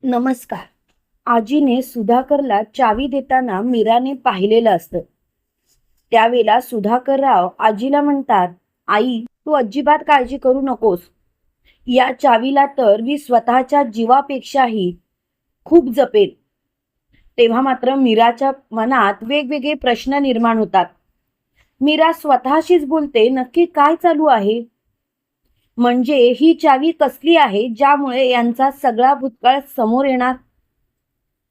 नमस्कार. आजीने सुधाकरला चावी देताना मीराने पाहिलेलं असतं. त्यावेळेला सुधाकरराव आजीला म्हणतात, आई तू अजिबात काळजी करू नकोस. या चावीला तर मी स्वतःच्या जीवापेक्षाही खूप जपेल. तेव्हा मात्र मीराच्या मनात वेगवेगळे प्रश्न निर्माण होतात. मीरा स्वतःशीच बोलते, नक्की काय चालू आहे? म्हणजे ही चावी कसली आहे ज्यामुळे यांचा सगळा भूतकाळ समोर येणार?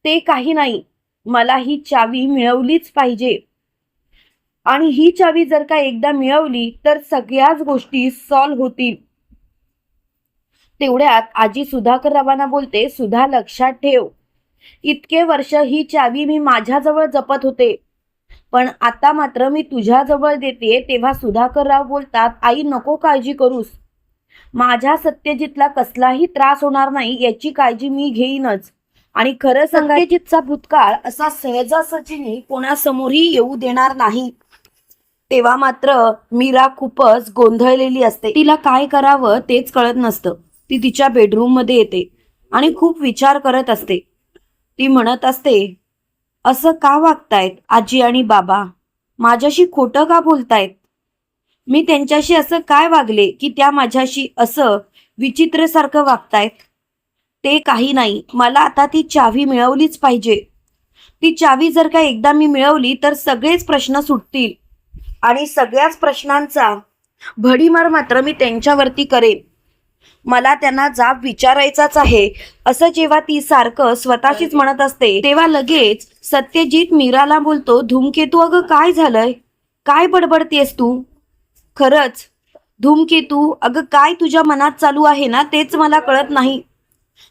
ते काही नाही, मला ही चावी मिळवलीच पाहिजे. आणि ही चावी जर का एकदा मिळवली तर सगळ्याच गोष्टी सॉल्व्ह होतील. तेवढ्यात आजी सुधाकररावांना बोलते, सुधा लक्षात ठेव, इतके वर्ष ही चावी मी माझ्याजवळ जपत होते, पण आता मात्र मी तुझ्याजवळ देते. तेव्हा सुधाकरराव बोलतात, आई नको काळजी करूस, माझ्या सत्यजितला कसलाही त्रास होणार नाही याची काळजी मी घेईनच. आणि खरं सत्यजितचा भूतकाळ असा सहजासहजीने कोणासमोरही येऊ देणार नाही. तेव्हा मात्र मीरा खूपच गोंधळलेली असते. तिला काय करावं तेच कळत नसतं. ती तिच्या बेडरूम मध्ये येते आणि खूप विचार करत असते. ती म्हणत असते, असं का वागतायत आजी आणि बाबा? माझ्याशी खोटं का बोलतायत? मी त्यांच्याशी असं काय वागले की त्या माझ्याशी असं विचित्रसारखं वागतायत? ते काही नाही, मला आता ती चावी मिळवलीच पाहिजे. ती चावी जर का एकदा मी मिळवली तर सगळेच प्रश्न सुटतील आणि सगळ्याच प्रश्नांचा भडीमार मात्र मी त्यांच्यावरती करेन. मला त्यांना जाब विचारायचाच आहे, असं जेव्हा ती सारखं स्वतःशीच म्हणत असते तेव्हा लगेच सत्यजित मीराला बोलतो, धूमकेतू अगं काय झालंय? काय बडबडतेस तू? खरंच धूमकेतू, अगं काय तुझ्या मनात चालू आहे ना तेच मला कळत नाही.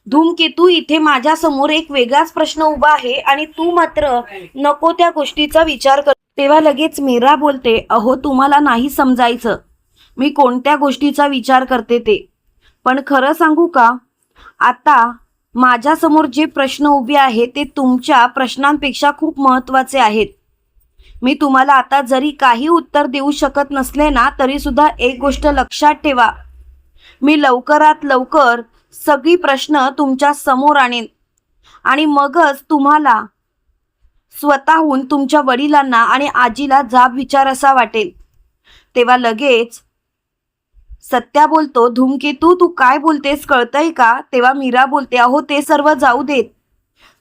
धूमकेतू, इथे माझ्या समोर एक वेगळाच प्रश्न उभा आहे आणि तू मात्र नको त्या गोष्टीचा विचार कर. तेव्हा लगेच मीरा बोलते, अहो तुम्हाला नाही समजायचं मी कोणत्या गोष्टीचा विचार करते ते. पण खरं सांगू का, आता माझ्या समोर जे प्रश्न उभे आहेत ते तुमच्या प्रश्नांपेक्षा खूप महत्वाचे आहेत. मी तुम्हाला आता जरी काही उत्तर देऊ शकत नसले ना तरी सुद्धा एक गोष्ट लक्षात ठेवा, मी लवकरात लवकर सगळी प्रश्न तुमच्या समोर आणेन आणि मगच तुम्हाला स्वतःहून तुमच्या वडिलांना आणि आजीला जाब विचार असा वाटेल. तेव्हा लगेच सत्या बोलतो, धूमकेतू तू काय बोलतेस कळतंय का? तेव्हा मीरा बोलते, अहो ते सर्व जाऊ देत,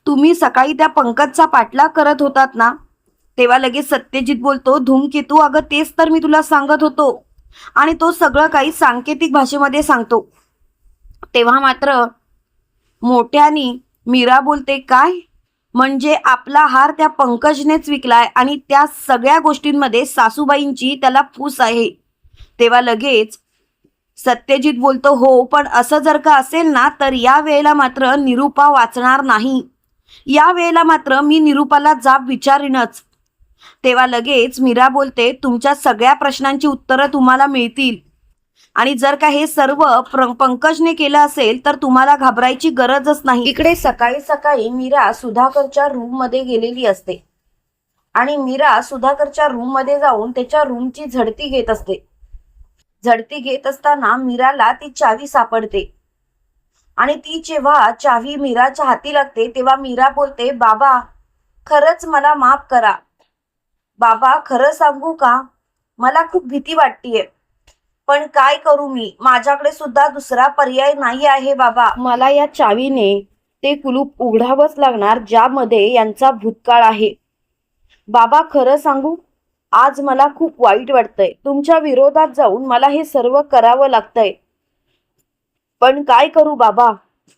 तुम्ही सकाळी त्या पंकजचा पाठलाग करत होतात ना? तेव्हा लगेच सत्यजित बोलतो, धूमकेतू अगं तेच तर मी तुला सांगत होतो आणि तो सगळं काही सांकेतिक भाषेमध्ये सांगतो. तेव्हा मात्र मोठ्यानी मीरा बोलते, काय म्हणजे आपला हार त्या पंकजनेच विकलाय आणि त्या सगळ्या गोष्टींमध्ये सासूबाईंची त्याला फूस आहे. तेव्हा लगेच सत्यजित बोलतो, हो पण असं जर का असेल ना तर या वेळेला मात्र निरूपा वाचणार नाही. या वेळेला मात्र मी निरूपाला जाब विचारीनच. तेव्हा लगेच मीरा बोलते, तुमच्या सगळ्या प्रश्नांची उत्तरं तुम्हाला मिळतील आणि जर का हे सर्व पंकजने केलं असेल तर तुम्हाला घाबरायची गरजच नाही. इकडे सकाळी सकाळी मीरा सुधाकरच्या रूम मध्ये गेलेली असते आणि मीरा सुधाकरच्या रूम मध्ये जाऊन त्याच्या रूमची झडती घेत असते. झडती घेत असताना मीराला ती चावी सापडते आणि ती जेव्हा चावी मीराच्या हाती लागते तेव्हा मीरा बोलते, बाबा खरंच मला माफ करा. बाबा खरं सांगू का, मला खूप भीती वाटतेय, पण काय करू मी, माझ्याकडे सुद्धा दुसरा पर्याय नाही आहे बाबा. मला या चावीने ते कुलूप उघडावंच लागणार ज्यामध्ये यांचा भूतकाळ आहे. बाबा खरं सांगू, आज मला खूप वाईट वाटतंय, तुमच्या विरोधात जाऊन मला हे सर्व करावं लागतंय, पण काय करू बाबा,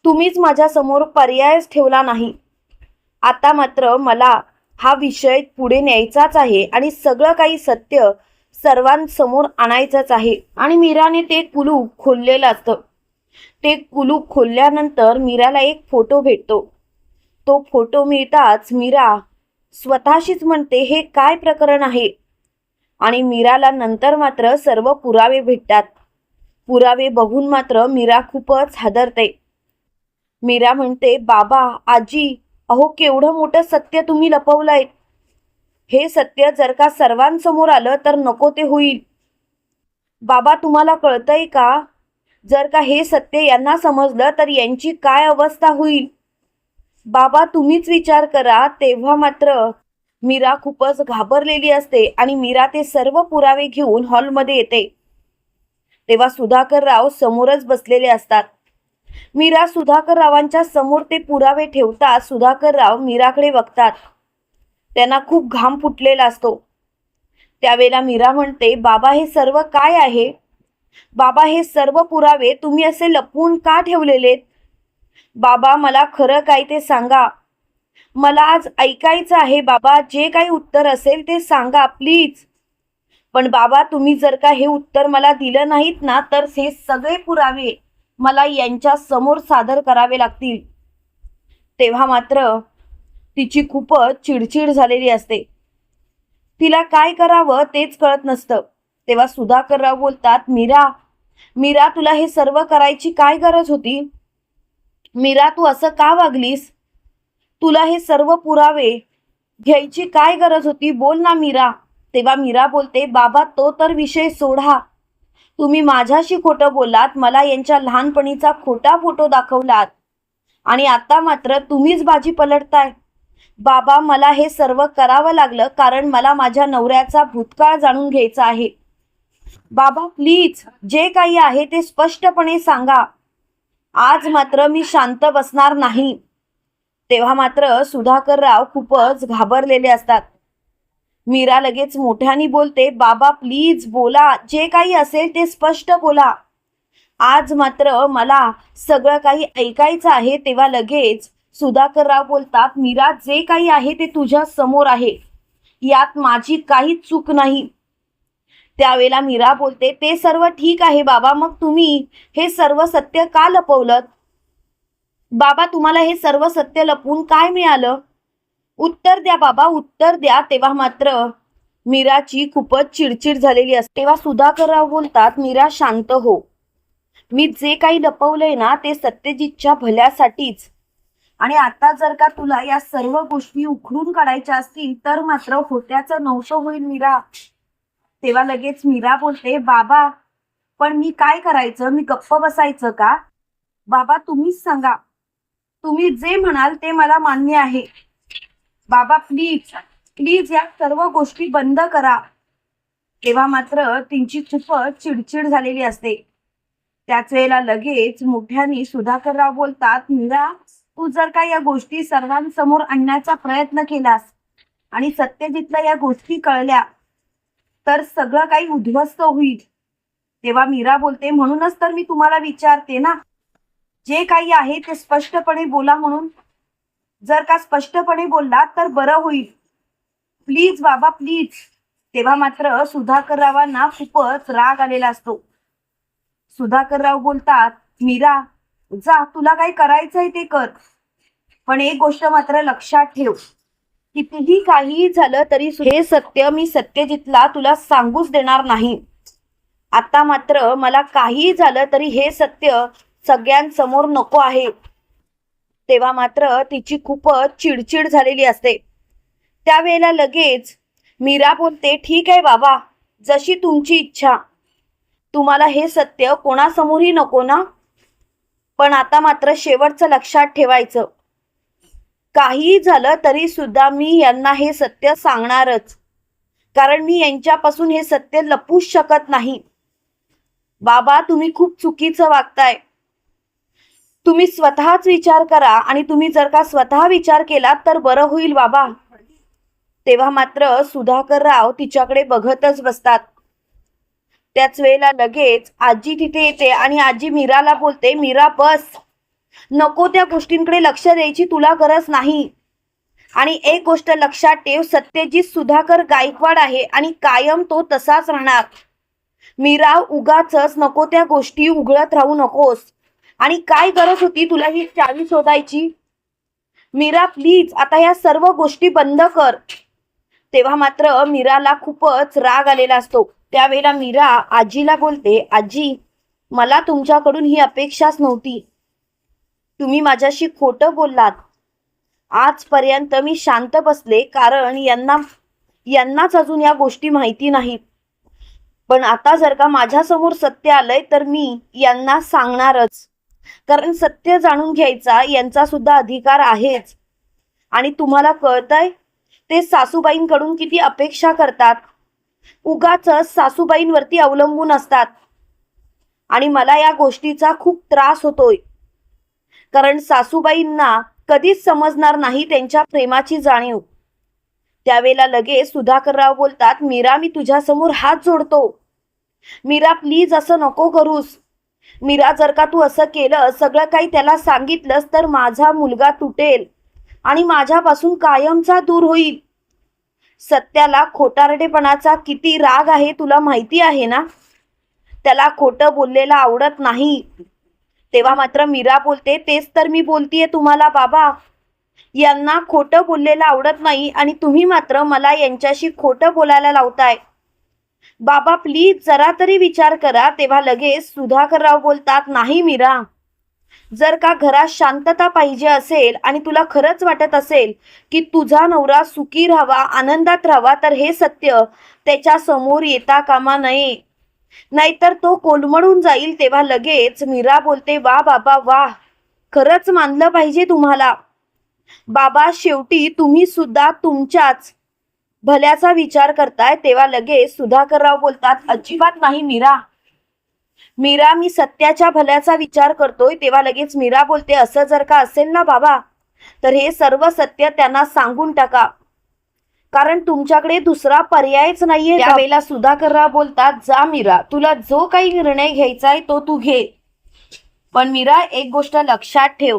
तुम्हीच माझ्या समोर पर्यायच ठेवला नाही. आता मात्र मला हा विषय पुढे न्यायचाच आहे आणि सगळं काही सत्य सर्वांसमोर आणायचंच आहे. आणि मीराने ते कुलूप खोललेलं असतं. ते कुलूप खोलल्यानंतर मीराला एक फोटो भेटतो. तो फोटो मिळताच मीरा स्वतःशीच म्हणते, हे काय प्रकरण आहे? आणि मीराला नंतर मात्र सर्व पुरावे भेटतात. पुरावे बघून मात्र मीरा खूपच हादरते. मीरा म्हणते, बाबा आजी, अहो केवढं मोठं सत्य तुम्ही लपवलंय. हे सत्य जर का सर्वांसमोर आलं तर नको ते होईल. बाबा तुम्हाला कळतंय का, जर का हे सत्य यांना समजलं तर यांची काय अवस्था होईल? बाबा तुम्हीच विचार करा. तेव्हा मात्र मीरा खूपच घाबरलेली असते आणि मीरा ते सर्व पुरावे घेऊन हॉलमध्ये येते. तेव्हा सुधाकर राव समोरच बसलेले असतात. मीरा सुधाकर रावांच्या समोर ते पुरावे ठेवतात. सुधाकर राव मीराकडे बघतात. त्यांना खूप घाम फुटलेला असतो. त्यावेळेला मीरा म्हणते, बाबा हे सर्व काय आहे? बाबा हे सर्व पुरावे तुम्ही असे लपवून का ठेवलेलेत? बाबा मला खरं काय ते सांगा. मला आज ऐकायचं आहे बाबा. जे काही उत्तर असेल ते सांगा प्लीज. पण बाबा तुम्ही जर का हे उत्तर मला दिलं नाहीत ना तर हे सगळे पुरावे मला यांच्या समोर सादर करावे लागतील. तेव्हा मात्र तिची खूपच चिडचिड झालेली असते. तिला काय करावं तेच कळत नसतं. तेव्हा सुधाकरराव बोलतात, मीरा मीरा तुला हे सर्व करायची काय गरज होती? मीरा तू असं का वागलीस? तुला हे सर्व पुरावे घ्यायची काय गरज होती? बोल ना मीरा. तेव्हा मीरा बोलते, बाबा तो तर विषय सोडा. तुम्ही माझ्याशी खोटं बोललात. मला यांच्या लहानपणीचा खोटा फोटो दाखवलात आणि आता मात्र तुम्हीच बाजी पलटताय. बाबा मला हे सर्व करावं लागलं कारण मला माझ्या नवऱ्याचा भूतकाळ जाणून घ्यायचा आहे. बाबा प्लीज जे काही आहे ते स्पष्टपणे सांगा. आज मात्र मी शांत बसणार नाही. तेव्हा मात्र सुधाकरराव खूपच घाबरलेले असतात. मीरा लगेच मोठ्याने बोलते, बाबा प्लीज बोला. जे काही असेल ते स्पष्ट बोला. आज मात्र मला सगळं काही ऐकायचं आहे. तेव्हा लगेच सुधाकरराव बोलतात, मीरा जे काही आहे ते तुझ्या समोर आहे. यात माझी काहीच चूक नाही. त्यावेळेला मीरा बोलते, ते सर्व ठीक आहे बाबा. मग तुम्ही हे सर्व सत्य का लपवलं? बाबा तुम्हाला हे सर्व सत्य लपवून काय मिळालं? उत्तर द्या बाबा, उत्तर द्या. तेव्हा मात्र मीराची खूपच चिडचिड झालेली असते. तेव्हा सुधाकरराव बोलतात, मीरा शांत हो. मी जे काही लपवलंय ना ते सत्यजितच्या भल्यासाठीच. आणि आता जर का तुला या सर्व गोष्टी उखडून काढायच्या असतील तर मात्र होत्याचं नवसं होईल मीरा. तेव्हा लगेच मीरा बोलते, बाबा पण मी काय करायचं? मी गप्प बसायचं का? बाबा तुम्हीच सांगा. तुम्ही जे म्हणाल ते मला मान्य आहे. बाबा प्लीज प्लीज या सर्व गोष्टी बंद करा. तेव्हा मात्र तिची खूपच चिडचिड झालेली असते. त्याच वेळेला लगेच मोठ्याने सुधाकरराव बोलतात, मीरा तू जर का या गोष्टी सर्वांसमोर आणण्याचा प्रयत्न केलास आणि सत्यजितला या गोष्टी कळल्या तर सगळं काही उद्ध्वस्त होईल. तेव्हा मीरा बोलते, म्हणूनच तर मी तुम्हाला विचारते ना, जे काही आहे ते स्पष्टपणे बोला म्हणून. जर का स्पष्टपणे बोलला तर बरं होईल. प्लीज बाबा प्लीज. तेव्हा मात्र सुधाकररावांना खूपच राग आलेला असतो. सुधाकरराव बोलतात, मीरा जा तुला काय करायचंय ते कर. पण एक गोष्ट मात्र लक्षात ठेव, कितीही काही झालं तरी हे सत्य मी सत्यजितला तुला सांगूच देणार नाही. आता मात्र मला काही झालं तरी हे सत्य सगळ्यांसमोर नको आहे. तेव्हा मात्र तिची खूपच चिडचिड झालेली असते. त्यावेळेला लगेच मीरा बोलते, ठीक आहे बाबा, जशी तुमची इच्छा. तुम्हाला हे सत्य कोणासमोरही नको ना. पण आता मात्र शेवटचं लक्षात ठेवायचं, काही झालं तरी सुद्धा मी यांना हे सत्य सांगणारच. कारण मी यांच्यापासून हे सत्य लपवूच शकत नाही. बाबा तुम्ही खूप चुकीचं वागताय. तुम्ही स्वतःच विचार करा आणि तुम्ही जर का स्वतः विचार केला तर बरं होईल बाबा. तेव्हा मात्र सुधाकरराव तिच्याकडे बघतच बसतात. त्याच वेळेला लगेच आजी तिथे येते आणि आजी मीराला बोलते, मीरा बस. नको त्या गोष्टींकडे लक्ष द्यायची तुला गरज नाही. आणि एक गोष्ट लक्षात ठेव, सत्यजित सुधाकर गायकवाड आहे आणि कायम तो तसाच राहणार. मीरा उगाचच नको त्या गोष्टी उघडत राहू नकोस. आणि काय गरज होती तुला ही चावी शोधायची? मीरा प्लीज आता या सर्व गोष्टी बंद कर. तेव्हा मात्र मीराला खूपच राग आलेला असतो. त्यावेळेला मीरा आजीला बोलते, आजी मला तुमच्याकडून ही अपेक्षाच नव्हती. तुम्ही माझ्याशी खोटं बोललात. आजपर्यंत मी शांत बसले कारण यांनाच अजून या गोष्टी माहिती नाहीत. पण आता जर का माझ्या समोर सत्य आलंय तर मी यांना सांगणारच. कारण सत्य जाणून घ्यायचा यांचा सुद्धा अधिकार आहेच. आणि तुम्हाला कळतंय ते सासूबाईंकडून किती अपेक्षा करतात, उगाचच सासूबाईंवरती अवलंबून असतात. आणि मला या गोष्टीचा खूप त्रास होतोय, कारण सासूबाईंना कधीच समजणार नाही त्यांच्या प्रेमाची जाणीव. त्यावेळेला लगेच सुधाकरराव बोलतात, मीरा मी तुझ्यासमोर हात जोडतो. मीरा प्लीज असं नको करूस. मीरा जर का तू असं केलं, सगळं काही त्याला सांगितलंस तर माझा मुलगा तुटेल आणि माझ्यापासून कायमचा दूर होईल. सत्याला खोटारडेपणाचा किती राग आहे तुला माहिती आहे ना. त्याला खोटं बोललेलं आवडत नाही. तेव्हा मात्र मीरा बोलते, तेच तर मी बोलतीये तुम्हाला बाबा, यांना खोटं बोललेलं आवडत नाही आणि तुम्ही मात्र मला यांच्याशी खोटं बोलायला लावताय. बाबा प्लीज जरा तरी विचार करा. तेव्हा लगेच सुधाकरराव बोलतात, नाही मीरा, जर का घरात शांतता पाहिजे असेल आणि तुला खरंच वाटत असेल की तुझा नवरा सुखी राहावा, आनंदात राहावा, तर हे सत्य त्याच्या समोर येता कामा नये, नाहीतर तो कोलमडून जाईल. तेव्हा लगेच मीरा बोलते, वा बाबा वा, खरंच मानलं पाहिजे तुम्हाला बाबा. शेवटी तुम्ही सुद्धा तुमच्याच भल्याचा विचार करताय. तेव्हा लगेच सुधाकरराव बोलतात, अजिबात नाही मीरा, मीरा मी सत्याच्या भल्याचा विचार करतोय. तेव्हा लगेच मीरा बोलते, असं जर का असेल ना बाबा, तर हे सर्व सत्य त्यांना सांगून टाका, कारण तुमच्याकडे दुसरा पर्यायच नाहीये. त्यावेळेला सुधाकरराव बोलतात, जा मीरा, तुला जो काही निर्णय घ्यायचा आहे तो तू घे, पण मीरा एक गोष्ट लक्षात ठेव,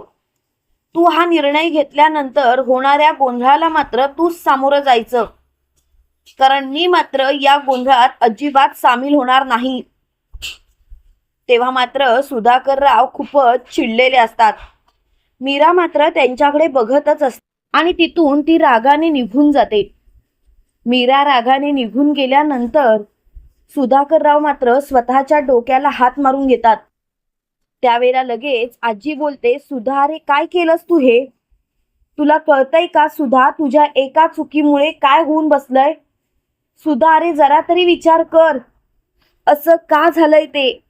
तू हा निर्णय घेतल्यानंतर होणाऱ्या गोंधळाला मात्र तूच सामोरं जायचं, कारण मी मात्र या गोंधळात अजिबात सामील होणार नाही. तेव्हा मात्र सुधाकरराव खूपच चिडलेले असतात. मीरा मात्र त्यांच्याकडे बघतच असते आणि तिथून ती रागाने निघून जाते. मीरा रागाने निघून गेल्यानंतर सुधाकरराव मात्र स्वतःच्या डोक्याला हात मारून घेतात. त्यावेळेला लगेच आजी बोलते, सुधा रे काय केलंस तू हे? तुला कळतंय का सुधा, तुझ्या एका चुकीमुळे काय होऊन बसलंय? सुधा अरे जरा तरी विचार कर, असं का झालंय ते?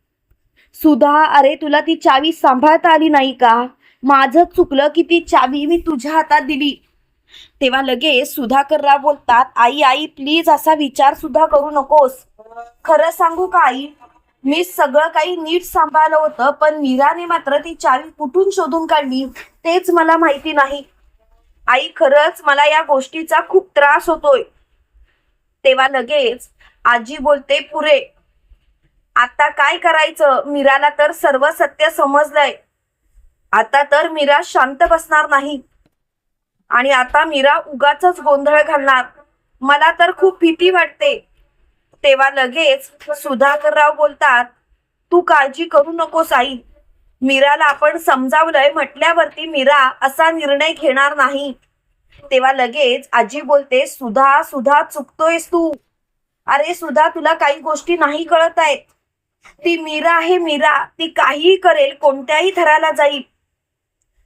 सुधा अरे तुला ती चावी सांभाळता आली नाही का? माझं चुकलं की ती चावी मी तुझ्या हातात दिली. तेव्हा लगेच सुधाकरराव बोलतात, आई आई प्लीज असा विचार सुद्धा करू नकोस. खरं सांगू का आई, मी सगळं काही नीट सांभाळलं होतं, पण मीराने मात्र ती चावी कुठून शोधून काढली तेच मला माहिती नाही. आई खरंच मला या गोष्टीचा खूप त्रास होतोय. तेव्हा लगेच आजी बोलते, पुरे आता काय करायचं? मीराला तर सर्व सत्य समजलंय. आता तर मीरा शांत बसणार नाही आणि आता मीरा उगाचच गोंधळ घालणार. मला तर खूप भीती वाटते. तेव्हा लगेच सुधाकरराव बोलतात, तू काळजी करू नकोस आई, मीराला आपण समजावलंय म्हटल्यावरती मीरा असा निर्णय घेणार नाही. तेव्हा लगेच आजी बोलते, सुधा सुधा चुकतोयस तू. अरे सुधा तुला काही गोष्टी नाही कळत आहेत. ती मीरा आहे मीरा, ती काहीही करेल, कोणत्याही थराला जाईल.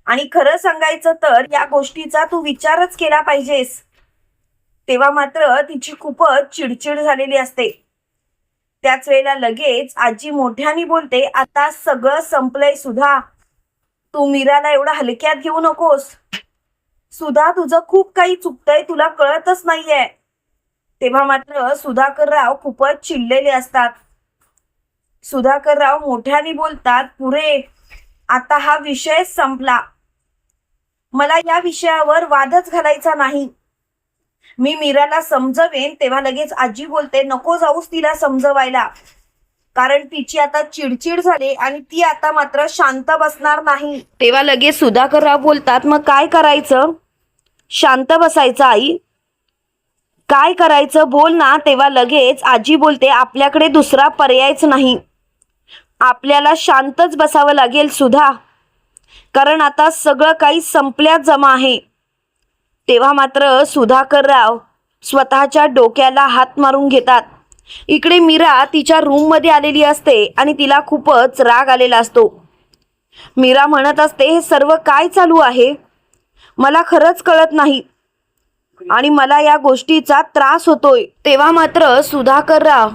आणि खरं सांगायचं तर या गोष्टीचा तू विचारच केला पाहिजेस. तेव्हा मात्र तिची खूपच चिडचिड झालेली असते. त्याच वेळेला लगेच आजी मोठ्याने बोलते, आता सगळं संपलंय सुधा, तू मीराला एवढा हलक्यात घेऊ नकोस. सुधा तुझं खूप काही चुकतंय, तुला कळतच नाहीये. तेव्हा मात्र सुधाकरराव खूपच चिडलेले असतात. सुधाकरराव मोठ्याने बोलतात, पुरे आता हा विषय संपला, मला या विषयावर वादच घालायचा नाही, मी मीराला समजवेन. तेव्हा लगेच आजी बोलते, नको जाऊस तिला समजवायला, कारण तिची आता चिडचिड झाली आणि ती आता मात्र शांत बसणार नाही. तेव्हा लगेच सुधाकरराव बोलतात, मग काय करायचं? शांत बसायचं आई, काय करायचं बोल ना. तेव्हा लगेच आजी बोलते, आपल्याकडे दुसरा पर्यायच नाही, आपल्याला शांतच बसावं लागेल सुधा, कारण आता सगळं काही संपल्यात जमा आहे. तेव्हा मात्र सुधाकरराव स्वतःच्या डोक्याला हात मारून घेतात. इकडे मीरा तिच्या रूममध्ये आलेली असते आणि तिला खूपच राग आलेला असतो. मीरा म्हणत असते, हे सर्व काय चालू आहे? मला खरंच कळत नाही आणि मला या गोष्टीचा त्रास होतोय. तेव्हा मात्र सुधाकरराव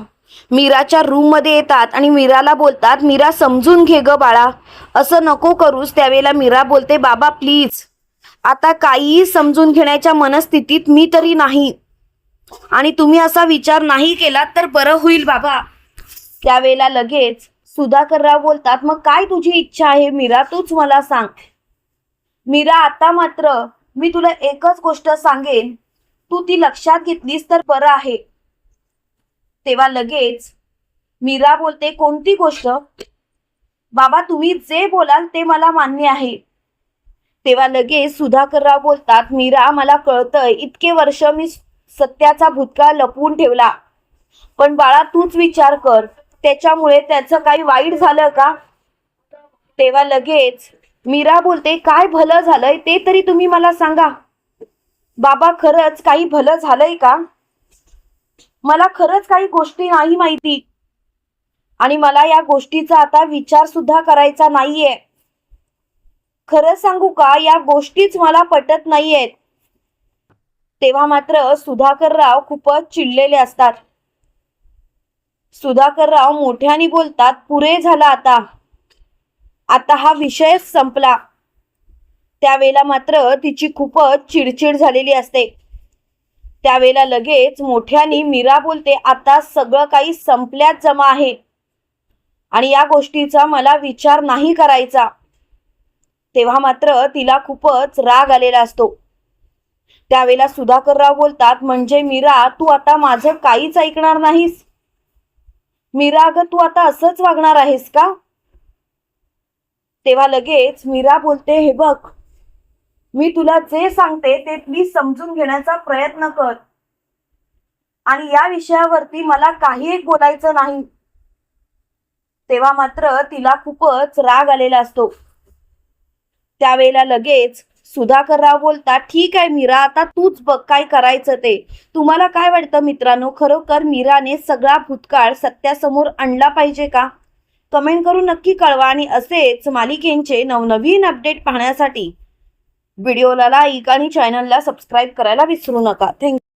मीराच्या रूममध्ये येतात आणि मीराला बोलतात, मीरा समजून घे ग बाळा, असं नको करूस. त्यावेळेला मीरा बोलते, बाबा प्लीज आता काहीही समजून घेण्याच्या मनस्थितीत मी तरी नाही, आणि तुम्ही असा विचार नाही केलात तर बरं होईल बाबा. त्यावेळेला लगेच सुधाकरराव बोलतात, मग काय तुझी इच्छा आहे मीरा, तूच मला सांग. मीरा, आता मात्र मी तुला एकच गोष्ट सांगेन, तू ती लक्षात घेतलीस तर बरं आहे. तेव्हा लगेच मीरा बोलते, कोणती गोष्ट? बाबा, तुम्ही जे बोलाल ते मला मान्य आहे. तेव्हा लगेच सुधाकरराव बोलतात, मीरा, मला कळतंय इतके वर्ष मी सत्याचा भूतकाळ लपवून ठेवला, पण बाळा तूच विचार कर, त्याच्यामुळे त्याचं काही वाईट झालं का? तेव्हा लगेच मीरा बोलते, काय भलं झालंय ते तरी तुम्ही मला सांगा. बाबा, खरंच काही भलं झालंय का? मला खरंच काही गोष्टी नाही माहिती, आणि मला या गोष्टीचा आता विचार सुद्धा करायचा नाहीये. खरं सांगू का, या गोष्टीच मला पटत नाहीयेत. तेव्हा मात्र सुधाकरराव खूपच चिडलेले असतात. सुधाकरराव मोठ्याने बोलतात, पुरे झाला आता, आता हा विषयच संपला. त्यावेळेला मात्र तिची खूपच चिडचिड झालेली असते. त्यावेळेला लगेच मोठ्याने मीरा बोलते, आता सगळं काही संपल्यात जमा आहे, आणि या गोष्टीचा मला विचार नाही करायचा. तेव्हा मात्र तिला खूपच राग आलेला असतो. त्यावेळेला सुधाकरराव बोलतात, म्हणजे मीरा, तू आता माझं काहीच ऐकणार नाहीस? मीरा, अगं तू आता असंच वागणार आहेस का? तेव्हा लगेच मीरा बोलते, हे बघ, मी तुला जे सांगते ते प्लीज समजून घेण्याचा प्रयत्न कर, आणि या विषयावरती मला काही एक बोलायचं नाही. तेव्हा मात्र तिला खूपच राग आलेला असतो. त्यावेळेला लगेच सुधाकरराव बोलतात, ठीक आहे मीरा, आता तूच बघ काय करायचं ते. तुम्हाला काय वाटतं मित्रांनो, खरोखर मीराने सगळा भूतकाळ सत्यासमोर आणला पाहिजे का? कमेंट करून नक्की कळवा, आणि असेच मालिकेंचे नवनवीन अपडेट पाहण्यासाठी व्हिडिओला लाईक आणि चॅनलला सबस्क्राईब करायला विसरू नका. थँक्यू.